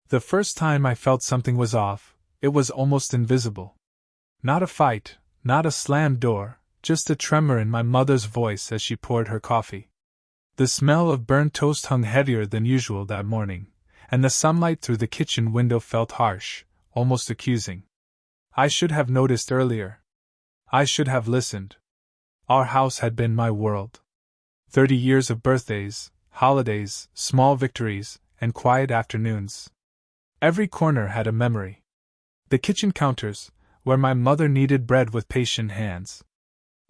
The first time I felt something was off, it was almost invisible. Not a fight, not a slammed door, just a tremor in my mother's voice as she poured her coffee. The smell of burnt toast hung heavier than usual that morning, and the sunlight through the kitchen window felt harsh, almost accusing. I should have noticed earlier. I should have listened. Our house had been my world. 30 years of birthdays, holidays, small victories, and quiet afternoons. Every corner had a memory. The kitchen counters, where my mother kneaded bread with patient hands.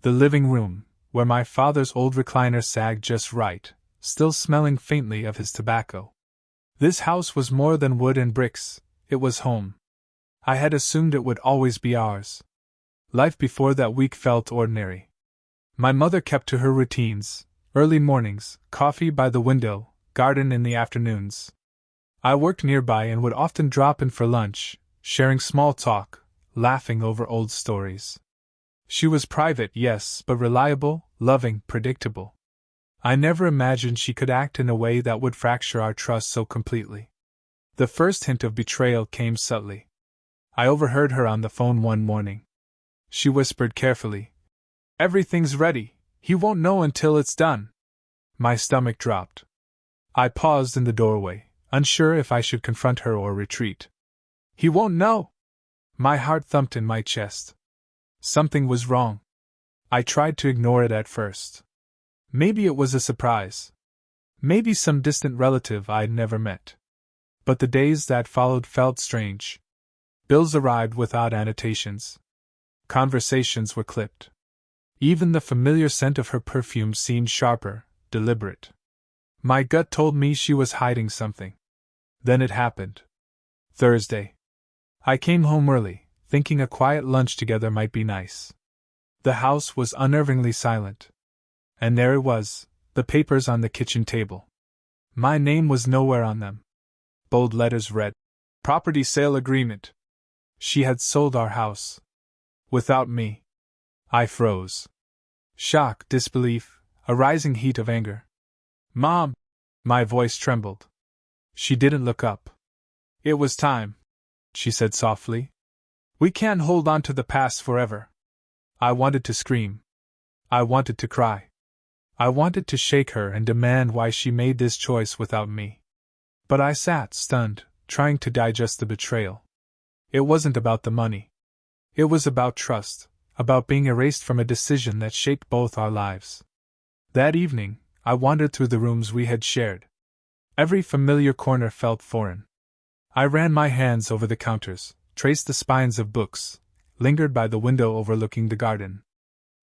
The living room, where my father's old recliner sagged just right, still smelling faintly of his tobacco. This house was more than wood and bricks, it was home. I had assumed it would always be ours. Life before that week felt ordinary. My mother kept to her routines: early mornings, coffee by the window, garden in the afternoons. I worked nearby and would often drop in for lunch, sharing small talk, laughing over old stories. She was private, yes, but reliable, loving, predictable. I never imagined she could act in a way that would fracture our trust so completely. The first hint of betrayal came subtly. I overheard her on the phone one morning. She whispered carefully, "Everything's ready, he won't know until it's done." My stomach dropped. I paused in the doorway, unsure if I should confront her or retreat. "He won't know!" My heart thumped in my chest. Something was wrong. I tried to ignore it at first. Maybe it was a surprise. Maybe some distant relative I'd never met. But the days that followed felt strange. Bills arrived without annotations. Conversations were clipped. Even the familiar scent of her perfume seemed sharper, deliberate. My gut told me she was hiding something. Then it happened. Thursday. I came home early, thinking a quiet lunch together might be nice. The house was unnervingly silent. And there it was, the papers on the kitchen table. My name was nowhere on them. Bold letters read, "Property sale agreement." She had sold our house. Without me. I froze. Shock, disbelief, a rising heat of anger. "Mom!" My voice trembled. She didn't look up. "It was time," she said softly. "We can't hold on to the past forever." I wanted to scream. I wanted to cry. I wanted to shake her and demand why she made this choice without me. But I sat, stunned, trying to digest the betrayal. It wasn't about the money. It was about trust, about being erased from a decision that shaped both our lives. That evening, I wandered through the rooms we had shared. Every familiar corner felt foreign. I ran my hands over the counters, traced the spines of books, lingered by the window overlooking the garden.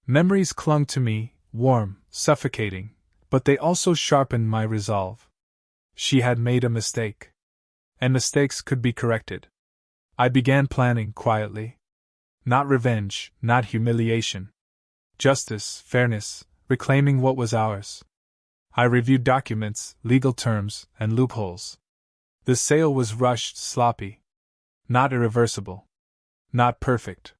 Memories clung to me, warm, suffocating, but they also sharpened my resolve. She had made a mistake. And mistakes could be corrected. I began planning quietly. Not revenge, not humiliation. Justice, fairness, reclaiming what was ours. I reviewed documents, legal terms, and loopholes. The sale was rushed, sloppy. Not irreversible. Not perfect.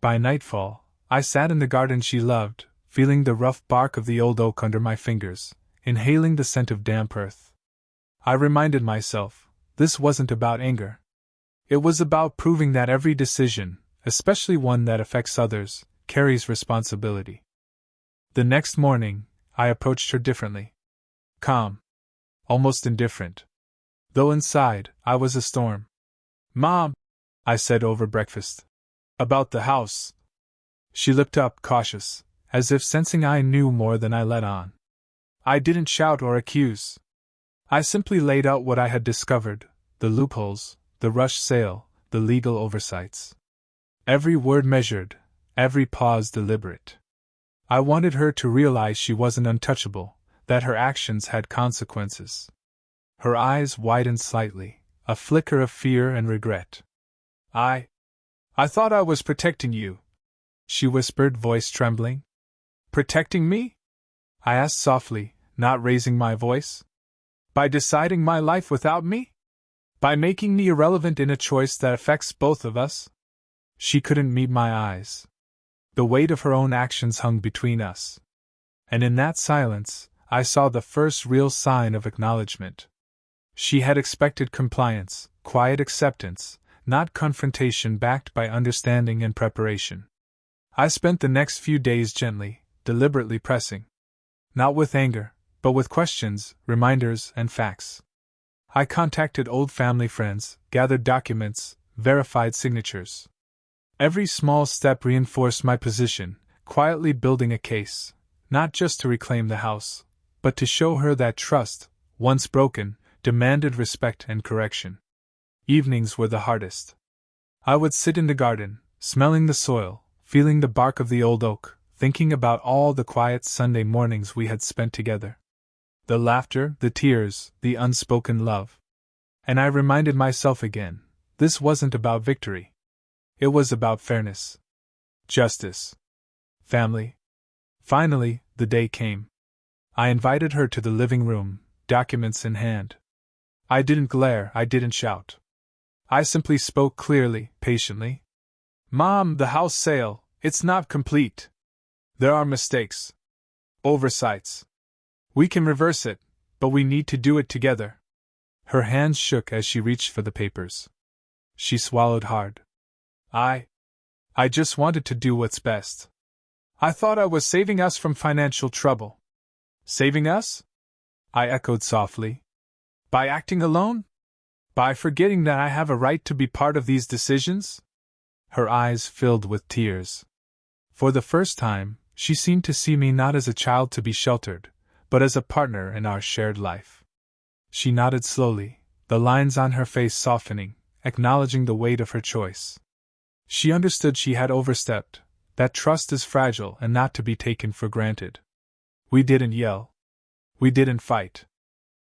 By nightfall, I sat in the garden she loved, feeling the rough bark of the old oak under my fingers, inhaling the scent of damp earth. I reminded myself, this wasn't about anger. It was about proving that every decision, especially one that affects others, carries responsibility. The next morning, I approached her differently. Calm. Almost indifferent. Though inside, I was a storm. "Mom," I said over breakfast. "About the house." She looked up, cautious, as if sensing I knew more than I let on. I didn't shout or accuse. I simply laid out what I had discovered, the loopholes, the rushed sale, the legal oversights. Every word measured, every pause deliberate. I wanted her to realize she wasn't untouchable, that her actions had consequences. Her eyes widened slightly, a flicker of fear and regret. I thought I was protecting you," she whispered, voice trembling. "Protecting me?" I asked softly, not raising my voice. "By deciding my life without me? By making me irrelevant in a choice that affects both of us?" She couldn't meet my eyes. The weight of her own actions hung between us. And in that silence, I saw the first real sign of acknowledgement. She had expected compliance, quiet acceptance, not confrontation backed by understanding and preparation. I spent the next few days gently, deliberately pressing. Not with anger, but with questions, reminders, and facts. I contacted old family friends, gathered documents, verified signatures. Every small step reinforced my position, quietly building a case, not just to reclaim the house, but to show her that trust, once broken, demanded respect and correction. Evenings were the hardest. I would sit in the garden, smelling the soil, feeling the bark of the old oak, thinking about all the quiet Sunday mornings we had spent together. The laughter, the tears, the unspoken love. And I reminded myself again, this wasn't about victory. It was about fairness. Justice. Family. Finally, the day came. I invited her to the living room, documents in hand. I didn't glare, I didn't shout. I simply spoke clearly, patiently. Mom, the house sale, it's not complete. There are mistakes. Oversights. We can reverse it, but we need to do it together. Her hands shook as she reached for the papers. She swallowed hard. I just wanted to do what's best. I thought I was saving us from financial trouble. Saving us? I echoed softly. By acting alone? By forgetting that I have a right to be part of these decisions? Her eyes filled with tears. For the first time, she seemed to see me not as a child to be sheltered, but as a partner in our shared life. She nodded slowly, the lines on her face softening, acknowledging the weight of her choice. She understood she had overstepped, that trust is fragile and not to be taken for granted. We didn't yell. We didn't fight.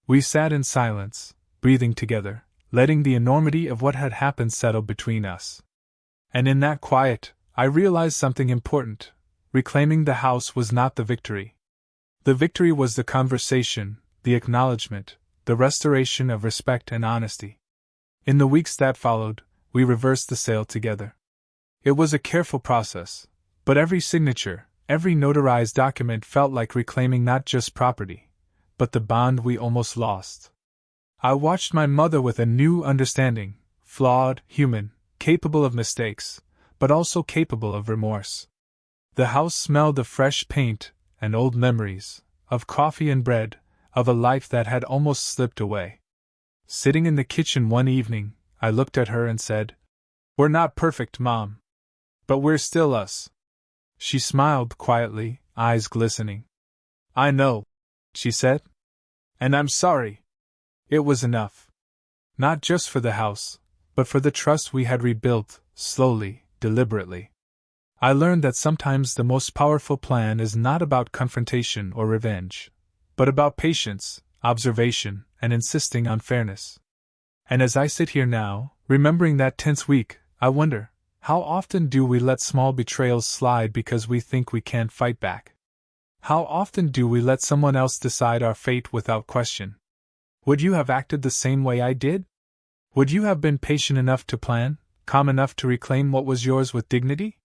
We sat in silence, breathing together, letting the enormity of what had happened settle between us. And in that quiet, I realized something important. Reclaiming the house was not the victory. The victory was the conversation, the acknowledgement, the restoration of respect and honesty. In the weeks that followed, we reversed the sale together. It was a careful process, but every signature, every notarized document felt like reclaiming not just property, but the bond we almost lost. I watched my mother with a new understanding, flawed, human, capable of mistakes, but also capable of remorse. The house smelled of fresh paint and old memories, of coffee and bread, of a life that had almost slipped away. Sitting in the kitchen one evening, I looked at her and said, "We're not perfect, Mom. But we're still us." She smiled quietly, eyes glistening. "I know," she said. "And I'm sorry." It was enough. Not just for the house, but for the trust we had rebuilt, slowly, deliberately. I learned that sometimes the most powerful plan is not about confrontation or revenge, but about patience, observation, and insisting on fairness. And as I sit here now, remembering that tense week, I wonder, how often do we let small betrayals slide because we think we can't fight back? How often do we let someone else decide our fate without question? Would you have acted the same way I did? Would you have been patient enough to plan, calm enough to reclaim what was yours with dignity?